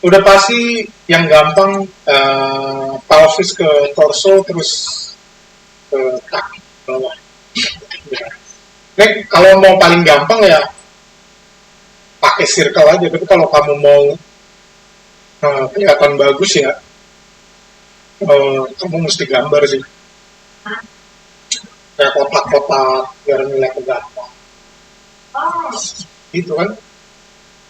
Udah pasti yang gampang pelvis ke torso terus ke kaki bawah. Ya. Nih kalau mau paling gampang ya pakai circle aja. Tapi kalau kamu mau kelihatan bagus ya kamu mesti gambar sih. Kayak kotak-kotak biar nilai gampang. Gitu kan.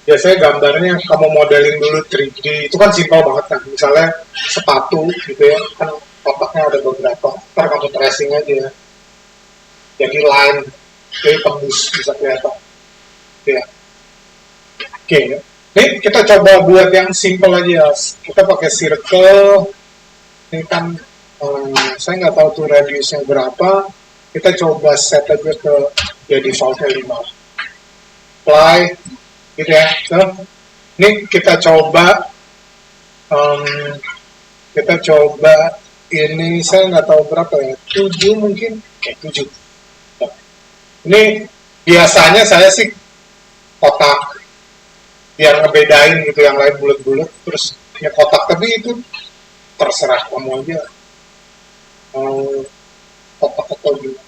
Biasanya gambarnya kamu modelin dulu 3D, itu kan simpel banget kan. Misalnya sepatu gitu ya, kan kotaknya ada beberapa. Ntar kamu tracing aja. Jadi line, jadi tembus bisa kelihatan. Ya. Oke, nih kita coba buat yang simple aja. Kita pakai circle. Ini kan saya nggak tahu tuh radiusnya berapa. Kita coba set aja ke ya defaultnya 5. Apply, gitu ya. So, ini kita coba ini saya nggak tahu berapa ya, 7 mungkin, kayak 7. Ini biasanya saya sih kotak biar ngebedain gitu, yang lain bulat-bulat terus ya kotak, tapi itu terserah kamu aja mau kotak atau gimana.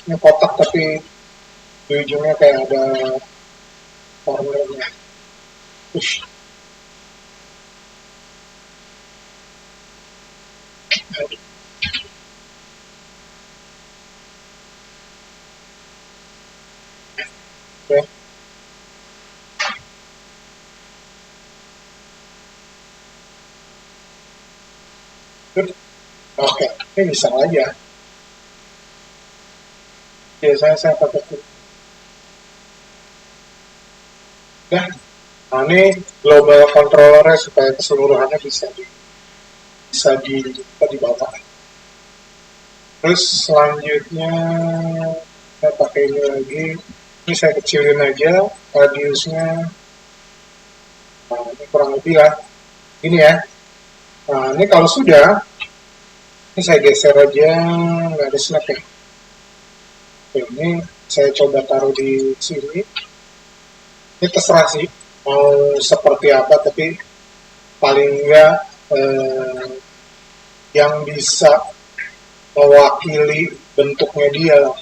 Ini kotak tapi di ujungnya kayak ada cornernya. Push. Okay. Oke, ini bisa aja. Biasanya saya pakai itu. Ya, nah ini global controllernya supaya keseluruhannya bisa dibawa. Terus selanjutnya saya pakai ini lagi. Ini saya kecilin aja radiusnya. Nah, ini kurang lebih lah. Ini ya. Nah, ini kalau sudah, ini saya geser aja, nggak ada snap ya. Oke, ini saya coba taruh di sini. Ini terserah sih mau seperti apa, tapi paling enggak yang bisa mewakili bentuknya dia lah.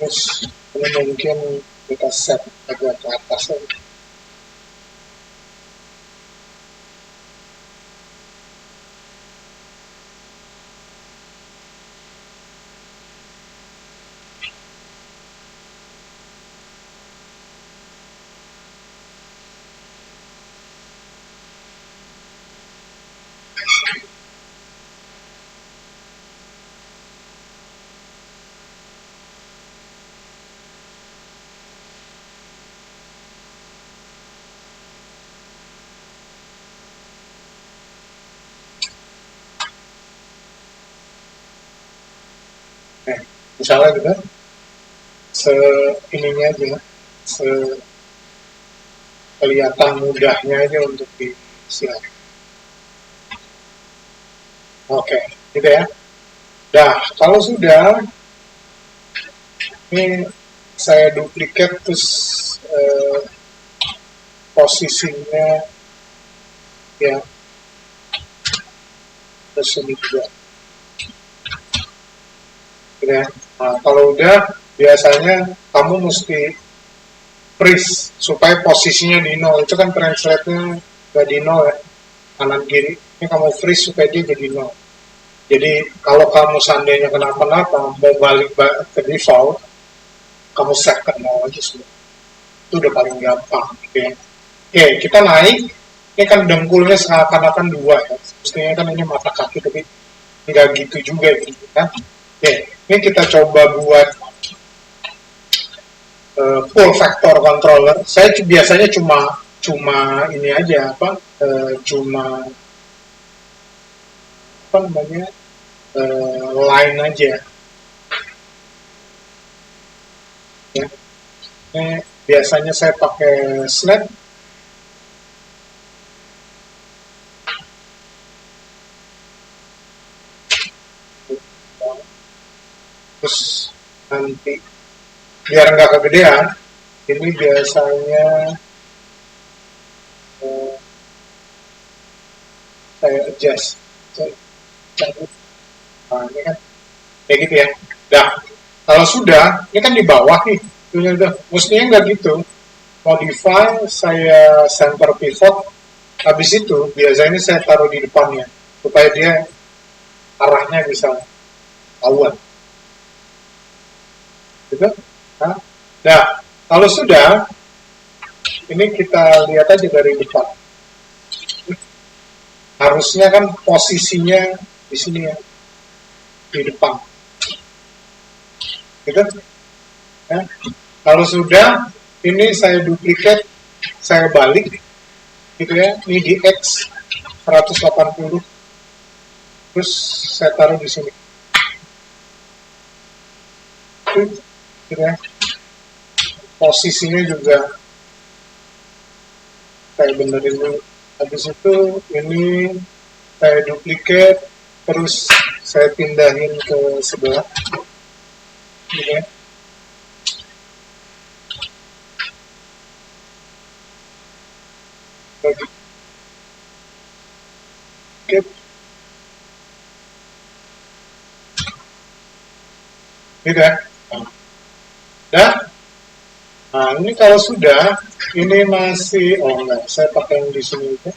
Terus ini mungkin kita set agak ke atas lagi. Nah, misalnya gitu, ininya aja, kelihatan mudahnya aja untuk disiapkan. Oke, gitu ya. Nah, kalau sudah, ini saya duplikat terus posisinya ya, terus ini juga. Ya. Nah, kalau udah biasanya kamu mesti freeze supaya posisinya di nol. Itu kan translate-nya nggak di nol ya, kanan kiri. Ini kamu freeze supaya dia jadi nol. Jadi kalau kamu seandainya kenapa-napa mau balik ke default, kamu set ke nol aja sudah. Itu udah paling gampang. Oke, kita naik. Ini kan dengkulnya seakan-akan 2 ya. Mestinya kan ini mata kaki, tapi nggak gitu juga gitu kan. Oke, ini kita coba buat full factor controller. Saya biasanya cuma cuma ini aja cuma apa namanya line aja ya. Ini biasanya saya pakai snap. Terus nanti biar nggak kegedean, ini biasanya saya adjust. Nah, ini kan kayak gitu ya. Nah, kalau sudah, ini kan di bawah nih. Mestinya nggak gitu. Modify, saya center pivot. Habis itu, biasanya saya taruh di depannya. Supaya dia arahnya bisa tahuan. Gitu. Nah, kalau sudah, ini kita lihat aja dari depan. Harusnya kan posisinya di sini ya, di depan. Gitu. Ya. Kalau sudah, ini saya duplikat, saya balik, gitu ya. Ini di X 180, terus saya taruh di sini. Gitu ya. Posisinya juga saya benerin dulu. Habis itu ini saya duplikat, terus saya pindahin ke sebelah. Gitu ya. Oke. Gitu ya. Nah, ini kalau sudah, ini masih, oh enggak, saya pakai yang di sini aja.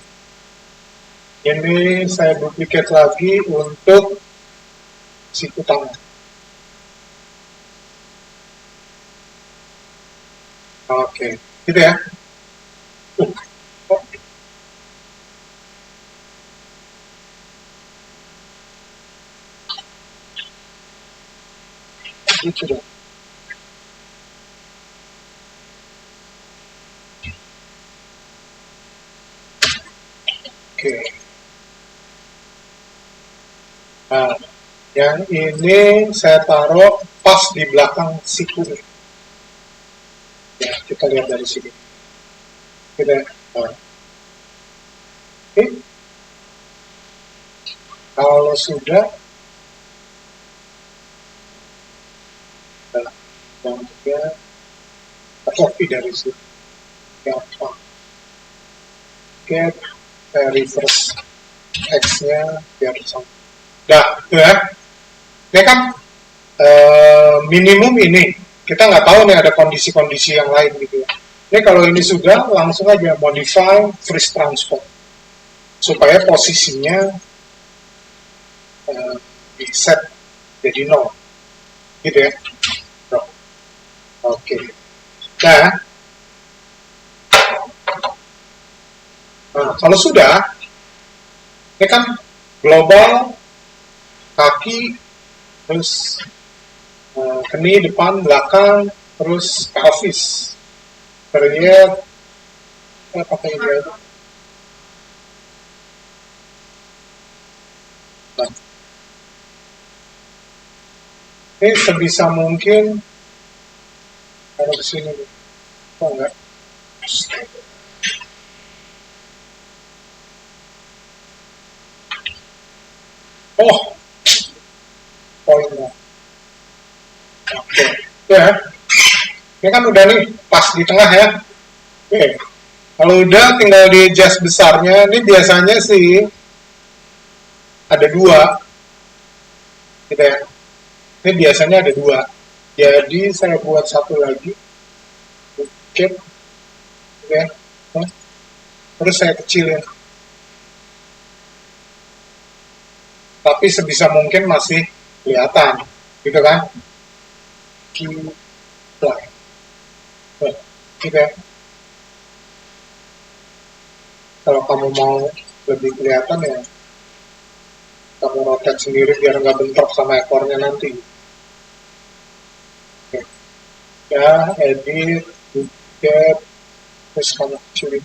Ini saya duplikat lagi untuk siku tangan. Oke, gitu ya. Gitu dong. Oke. Nah, yang ini saya taruh pas di belakang siku. Ya, kita lihat dari sini. Kita, nah. Oke. Kalau sudah, dan juga copy dari sini. Gampang. Oke, saya reverse X-nya biar sama. Nah, itu ya. Ini kan minimum ini. Kita nggak tahu nih ada kondisi-kondisi yang lain gitu ya. Ini kalau ini sudah, langsung aja modify freeze transform. Supaya posisinya di set jadi 0. Gitu ya. Oke. Nah, kalau sudah, ini kan global, kaki, terus keni, depan, belakang, terus pelvis. Terlihat, pakai ini aja. Nah, ini sebisa mungkin, kalau ke sini, oh enggak. Oh, poinnya. Oke, ya. Ini kan udah nih, pas di tengah ya. Oke, kalau udah tinggal di adjust besarnya. Ini biasanya sih ada 2, gitu ya. Ini biasanya ada 2. Jadi saya buat satu lagi. Oke, ya. Terus saya kecilin. Tapi sebisa mungkin masih kelihatan, gitu kan? Gitu ya. Kalau kamu mau lebih kelihatan ya, kamu rotate sendiri biar nggak bentrok sama ekornya nanti. Ya, edit, duplicate, terus kamu kecilin.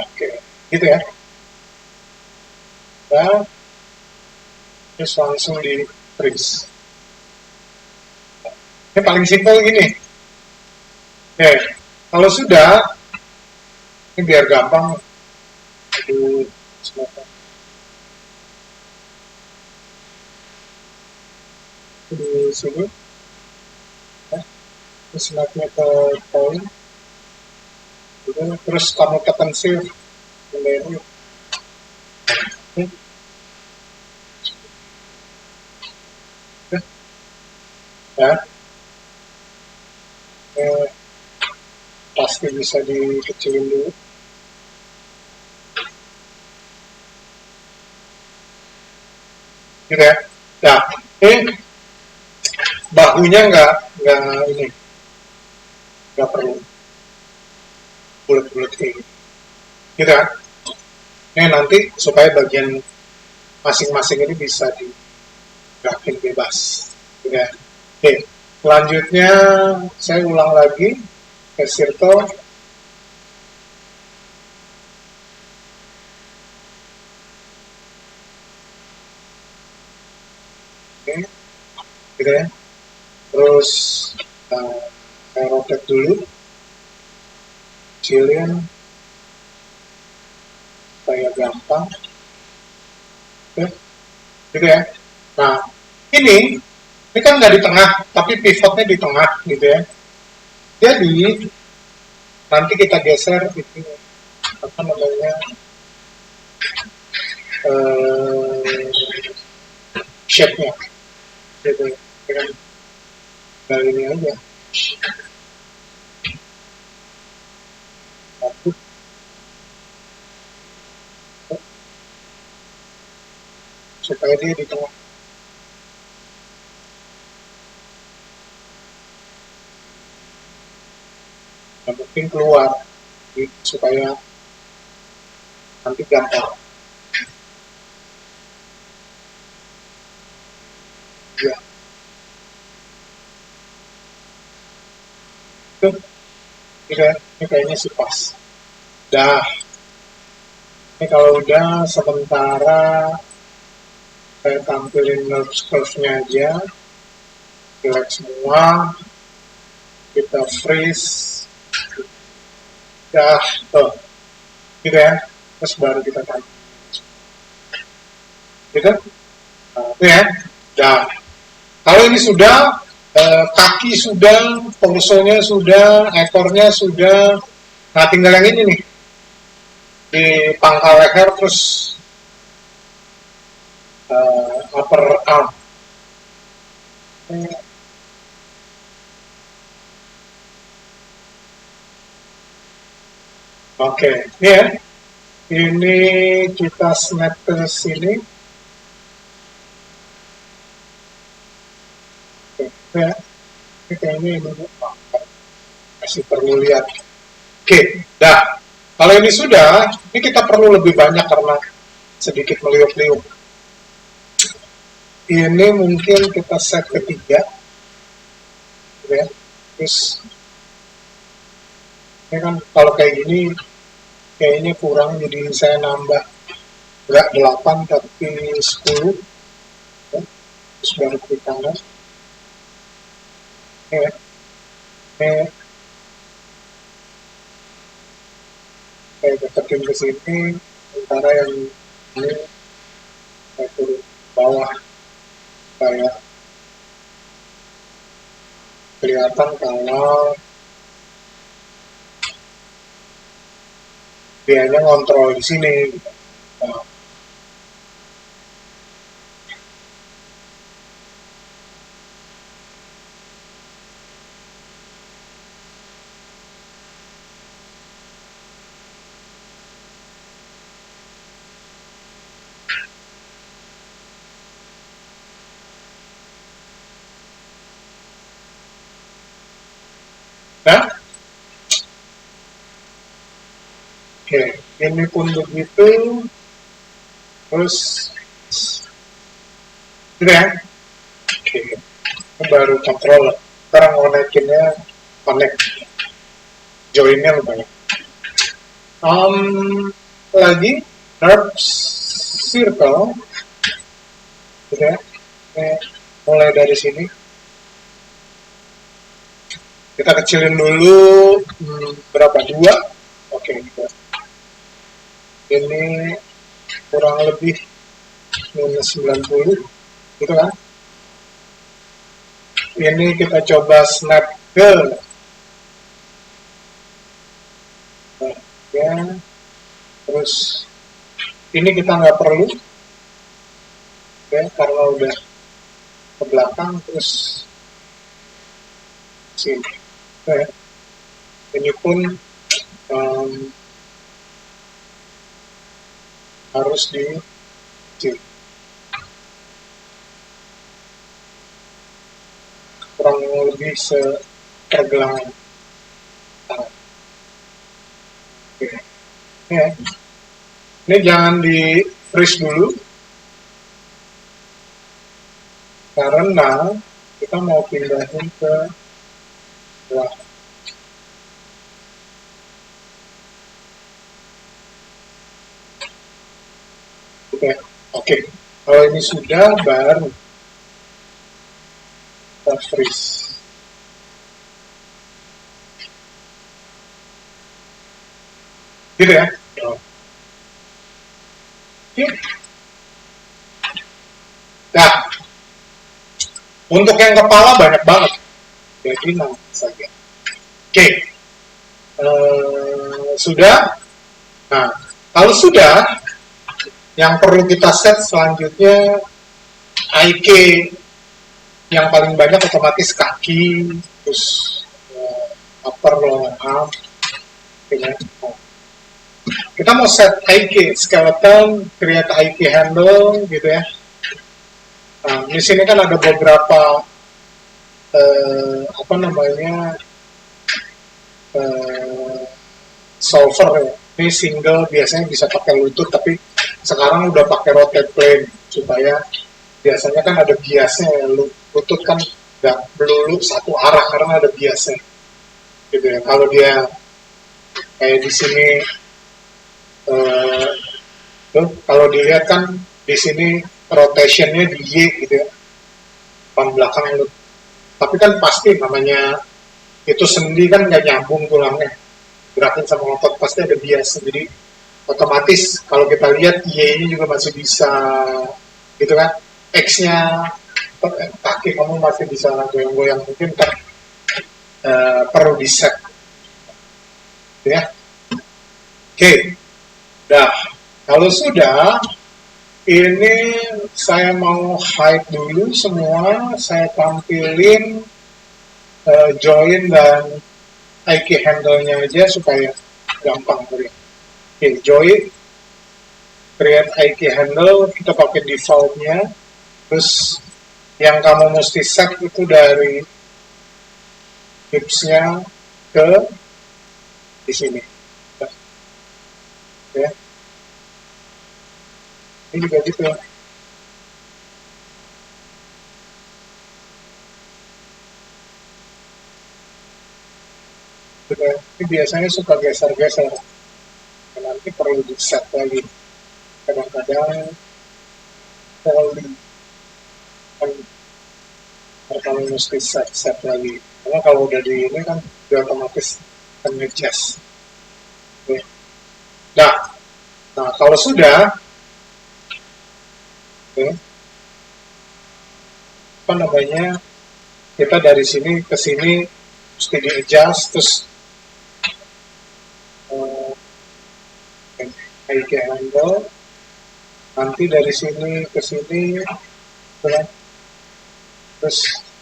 Oke, gitu ya. Nah, terus langsung di freeze. Ini paling simpel gini. Oke, kalau sudah, ini biar gampang. Aduh, semoga. Di sini, ya. Terus naiknya ke point. Terus kamu tekan save. Ini, ya. Pasti bisa dikecilin dulu. Gitu ya. Nah, ini bahunya nggak ini, nggak perlu bulat-bulat kayak gitu. Gitu ya. Ini nanti supaya bagian masing-masing ini bisa digerakin bebas. Gitu ya. Oke, selanjutnya saya ulang lagi ke circle. Oke, gitu ya. Terus saya rotate dulu, kecilin supaya gampang. Oke, gitu ya. Nah, ini kan nggak di tengah, tapi pivotnya di tengah, gitu ya. Jadi nanti kita geser itu apa namanya shape-nya, gitu ya. Dari ini aja. Satu, supaya dia di tengah. Yang penting keluar, gitu, supaya nanti gampang. Ya. Ini kayaknya sih pas. Dah. Ini kalau udah sementara saya tampilin curve-nya aja. Select semua. Kita freeze. Dah, tuh. Gitu ya. Terus baru kita tampil. Gitu? Nah, itu ya. Dah. Kalau ini sudah, kaki sudah, torsonya sudah, ekornya sudah. Nah, tinggal yang ini nih. Di pangkal leher terus upper arm. Oke, ini ya. Ini kita snap ke sini. Oke, ya. Ini kayaknya ini masih perlu lihat. Oke, dah. Kalau ini sudah, ini kita perlu lebih banyak karena sedikit meliuk-liuk. Ini mungkin kita set ketiga. Ya. Terus, ini kan kalau kayak gini, kayaknya kurang, jadi saya nambah. Enggak 8, tapi 10. Ya. Terus baru klik kanan. Ya. Ini saya deketin ke sini, sementara yang ini saya turun bawah kayak kelihatan kalau dianya ngontrol di sini. Nah, oke, ini pun begitu. Terus, gitu ya. Oke, ini baru controller. Sekarang mau naikinnya connect, joinnya lumayan. Lagi Dark Circle, gitu ya. Mulai dari sini kita kecilin dulu, berapa, 2, oke, gitu. Ini kurang lebih minus 90, gitu kan. Ini kita coba snap ke ya, terus ini kita nggak perlu ya, karena udah ke belakang. Terus sini ya. Ini pun um, harus di kurang lebih sepergelangan tangan. Oke. Ya. Ini jangan di freeze dulu karena kita mau pindahin ke belakang. Oke. Kalau ini sudah, baru kita freeze. Gitu ya. Oke. Nah, untuk yang kepala banyak banget. Jadi nanti saja. Oke. Sudah. Nah, kalau sudah, yang perlu kita set selanjutnya IK yang paling banyak otomatis kaki, terus upper lower arm, gitu. Kita mau set IK skeleton, create IK handle, gitu ya. Nah, di sini kan ada beberapa apa namanya solver ya. Ini single biasanya bisa pakai lutut, tapi sekarang udah pakai rotate plane supaya biasanya kan ada biasnya ya, lutut kan nggak melulu satu arah karena ada biasnya gitu ya. Kalau dia kayak di sini tuh, kalau dilihat kan di sini rotationnya di Y gitu ya, depan belakang lutut. Tapi kan pasti namanya itu sendi kan nggak nyambung tulangnya, gerakin sama otot pasti ada bias. Jadi otomatis kalau kita lihat Y ini juga masih bisa gitu kan, X-nya kaki kamu masih bisa goyang-goyang, mungkin kan perlu di set ya. Oke, dah kalau sudah ini saya mau hide dulu semua, saya tampilin join dan IK handle-nya aja supaya gampang beri. Oke, join, create IK handle, kita pakai default-nya. Terus yang kamu mesti set itu dari hipsnya ke di sini. Ya. Ini juga gitu. Ini biasanya suka geser-geser. Nanti perlu di set lagi. Kadang-kadang volley kan kamu mesti set lagi. Karena kalau udah di ini kan udah otomatis akan adjust. Oke. Nah, kalau sudah, oke, apa namanya, kita dari sini ke sini mesti di adjust, terus IK handle, nanti dari sini ke sini, terus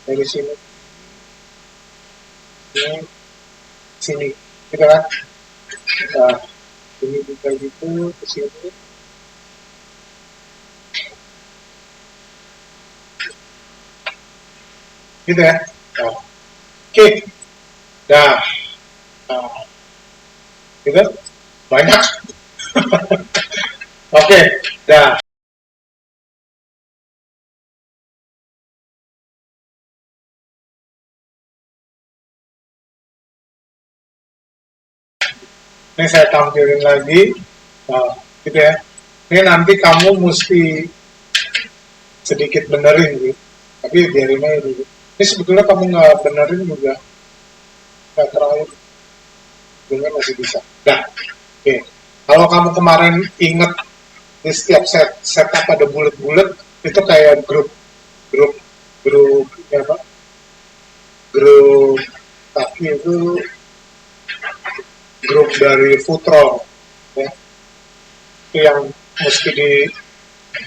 dari sini ke sini, gitu kan? Nah, ini juga gitu ke sini. Gitu ya. Nah, oke. Dah. Nah, gitu. Banyak. Oke. Dah. Ini saya tampilin lagi, nah, gitu ya. Ini nanti kamu mesti sedikit benerin gitu, tapi biarin aja dulu. Ini sebetulnya kamu nggak benerin juga nggak terlalu, sebetulnya masih bisa. Nah, oke. Kalau kamu kemarin inget di setiap setup ada bulat-bulat, itu kayak grup ya apa? Grup tapi itu grup dari Futrol, ya. Itu yang mesti di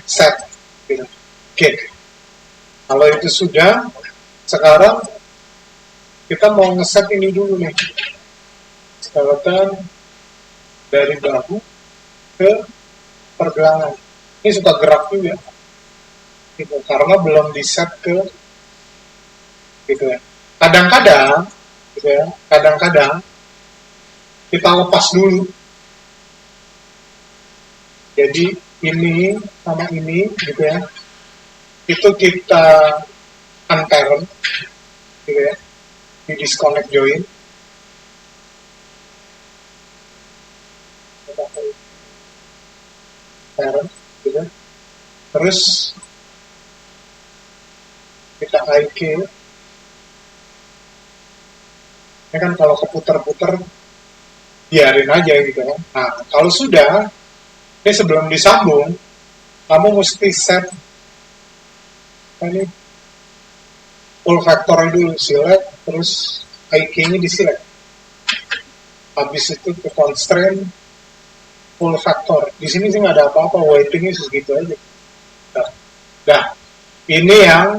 set. Gitu. Oke, kalau itu sudah, sekarang kita mau ngeset ini dulu nih, skeleton dari bahu ke pergelangan. Ini suka gerak juga, gitu, karena belum di set ke, gitu ya. Kadang-kadang, gitu ya, kadang-kadang kita lepas dulu. Jadi ini sama ini, gitu ya, itu kita unparent, gitu ya, di disconnect join. Parent, gitu. Terus kita IK. Ini kan kalau keputar-putar biarin aja gitu kan. Nah, kalau sudah, ini sebelum disambung, kamu mesti set ini full factor dulu, select, terus IK-nya di select. Habis itu ke constraint full factor. Di sini sih nggak ada apa-apa, weighting-nya segitu aja. Nah, ini yang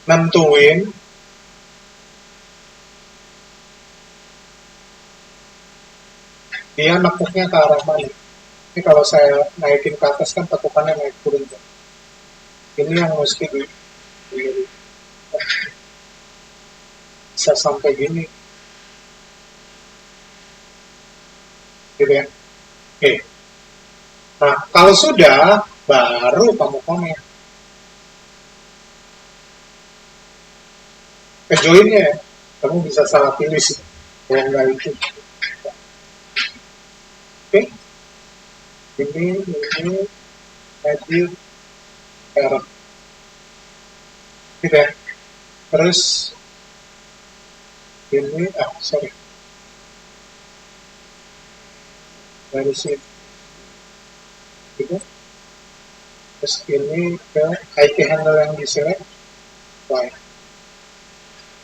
nentuin dia nekuknya ke arah mana. Ini kalau saya naikin ke atas kan tekukannya naik turun. Ini yang mesti bisa sampai gini. Gitu ya. Oke. Nah, kalau sudah, baru kamu connect. Ke join-nya ya. Kamu bisa salah pilih sih. Kalau enggak itu. Oke. Ini, edit, error. Gitu ya. Terus, ini, sorry. Dari sini. Gitu. Terus ini ke IK handle yang di select. Y.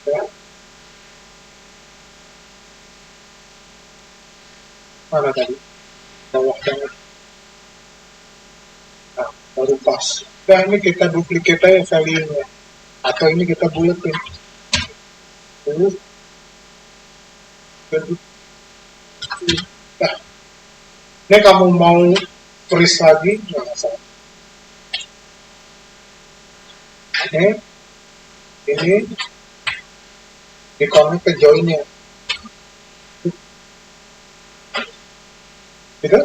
Ya. Mana tadi? Bawah banget. Nah, baru pas. Nah, ini kita duplicate aja value-nya. Atau ini kita buletin. Dulu. Nah, ini kamu mau freeze lagi, nggak masalah. Ini di-connect ke join-nya. Gitu?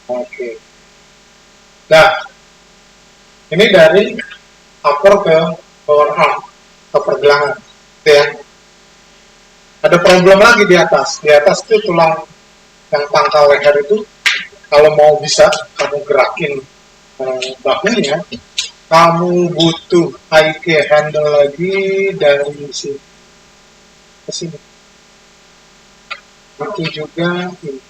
Oke. Nah, ini dari upper ke lower arm, ke pergelangan. Gitu ya. Ada problem lagi di atas. Di atas itu tulang yang pangkal leher itu, kalau mau bisa kamu gerakin bahunya, kamu butuh IK handle lagi dari sini ke sini. Itu juga ini.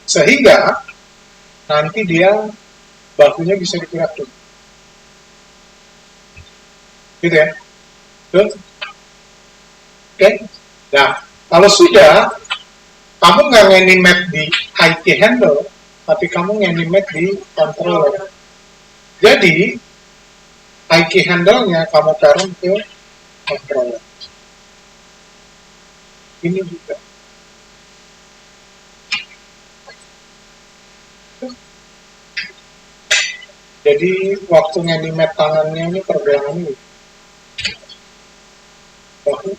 Sehingga nanti dia bahunya bisa digerak tuh. Gitu ya. Tuh. Oke. Nah, kalau sudah, kamu nggak nganimet di IK handle, tapi kamu nganimet di controller. Jadi, IK handle-nya kamu parent ke controller. Ini juga. Jadi, waktu nganimet tangannya ini pergelangan ini. Bahu.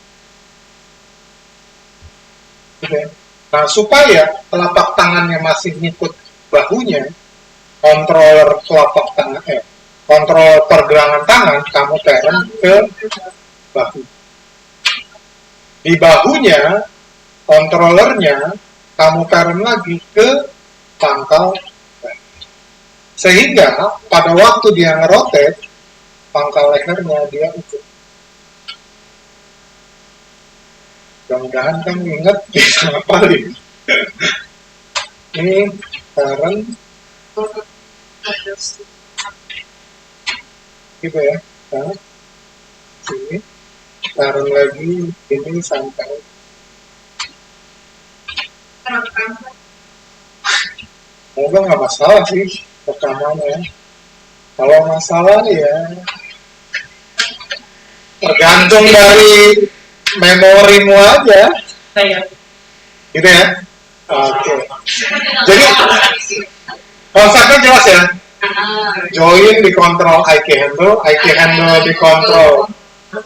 Okay. Nah, supaya telapak tangannya masih ngikut bahunya, kontroler telapak tangan, kontrol pergelangan tangan kamu parent ke bahu. Di bahunya, controllernya, kamu parent lagi ke pangkal. Sehingga pada waktu dia ngerotate, pangkal lehernya dia ikut. Mudah-mudahan kan ingat bisa ngapalin. Ini parent gitu ya. Nah, sini parent lagi ini sampai semoga nggak masalah sih rekamannya. Kalau masalah ya tergantung dari memorimu aja. Gitu ya. Oke. Jadi konsepnya jelas ya. Join dikontrol IK handle dikontrol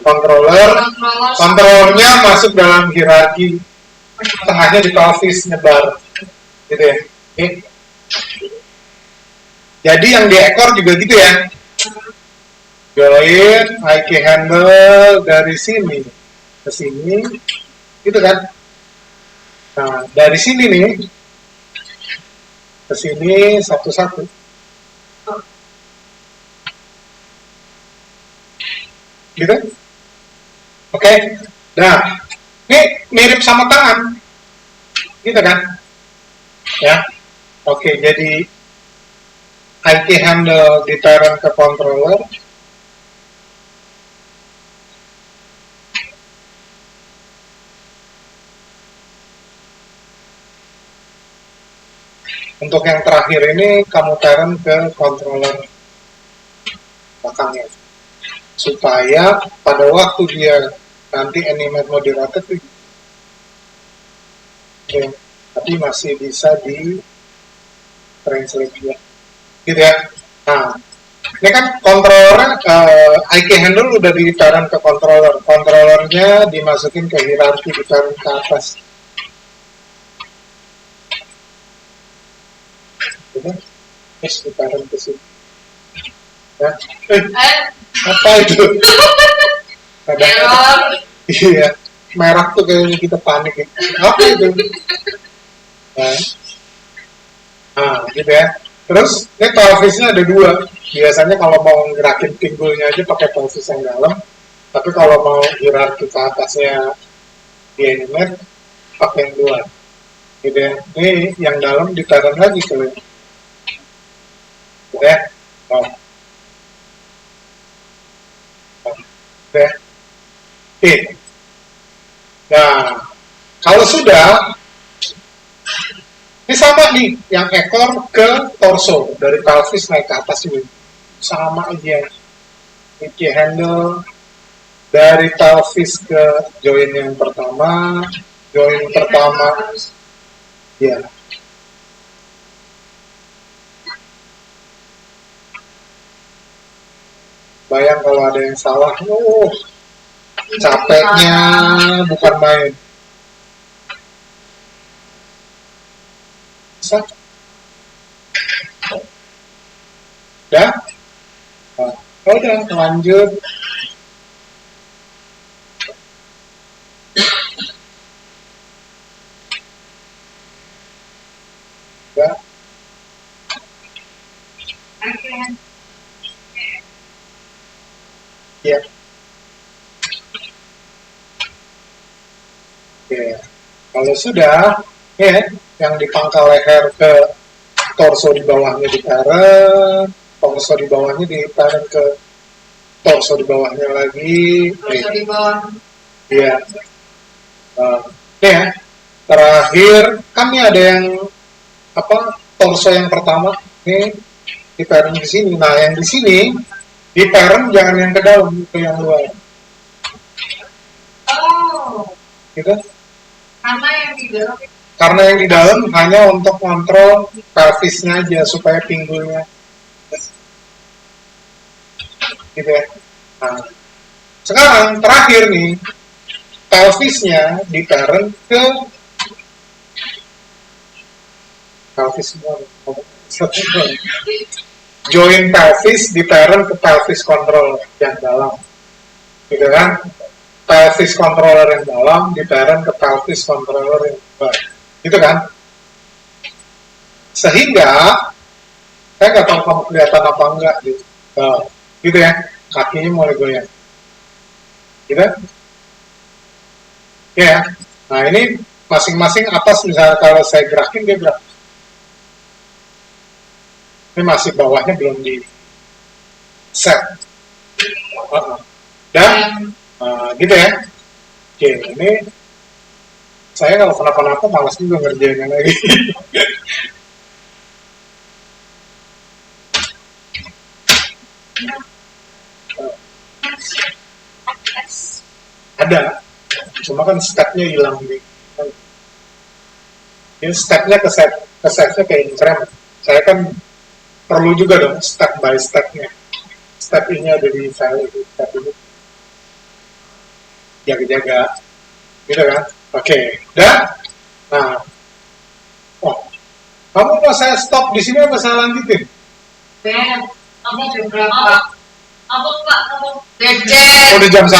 controller, controllernya masuk dalam hierarki, tengahnya di pelvis nyebar, gitu ya. Oke. Jadi yang di ekor juga gitu ya. Join IK handle dari sini ke sini, gitu kan. Nah, dari sini nih ke sini satu-satu. Gitu? Oke. Nah, ini mirip sama tangan. Gitu kan? Ya. Oke, jadi IK handle ditarik ke controller. Untuk yang terakhir ini kamu turn ke controller belakangnya, supaya pada waktu dia nanti animate mode rotate ya, tapi masih bisa di translate juga, gitu ya. Nah, ini kan controller IK handle udah ditaruh ke controller, controllernya dimasukin ke hierarki, ditaruh ke atas. Terus ditaruh ke sini. Ya. Apa itu? Error. Iya, merah tuh kayaknya kita panik ya. Apa itu? Nah, gitu ya. Terus ini pelvisnya ada dua. Biasanya kalau mau ngerakin pinggulnya aja pakai pelvis yang dalam. Tapi kalau mau hierarki ke atasnya di animate pakai yang luar. Gitu ya. Ini yang dalam ditaruh lagi tuh. Gitu ya. Oh. Oke. Oke. Nah, kalau sudah, ini sama nih, yang ekor ke torso, dari pelvis naik ke atas ini. Sama aja. IK handle, dari pelvis ke join yang pertama, join pertama, ya. Bayang kalau ada yang salah, capeknya bukan main. Bisa? Udah? Nah, udah, lanjut. Udah. Ya. Oke. Kalau sudah, ya, yang di pangkal leher ke torso di bawahnya ditarik, torso di bawahnya ditarik ke torso di bawahnya lagi. Torso di bawah. Iya. Ya. Terakhir, kami ada yang apa? Torso yang pertama ini di parent di sini. Nah, yang di sini di parent jangan yang ke dalam, ke yang luar. Oh. Gitu? Karena yang di dalam hanya untuk kontrol pelvisnya aja supaya pinggulnya gitu ya. Nah, sekarang terakhir nih pelvisnya di parent ke pelvis semua. Join pelvis di parent ke pelvis control yang dalam, gitu kan? pelvis controller yang dalam di parent ke pelvis controller yang luar, gitu kan? Sehingga saya nggak tahu kamu kelihatan apa enggak gitu, gitu ya, kakinya mulai goyang, gitu, ya. Nah ini masing-masing atas misalnya kalau saya gerakin dia gerak, ini masih bawahnya belum di set, dan gitu ya. Oke, ini saya kalau kenapa-napa malas juga ngerjainnya lagi. Ada, cuma kan stepnya hilang nih. Ini stepnya ke setnya kayak increment. Saya kan perlu juga dong step by stepnya. Step ini ada di file itu, step ini jaga-jaga, gitu kan? Oke, dan nah, oh, kamu mau saya stop di sini apa saya lanjutin? Kamu jam berapa? Apa Pak? Kamu Cek. Udah jam 1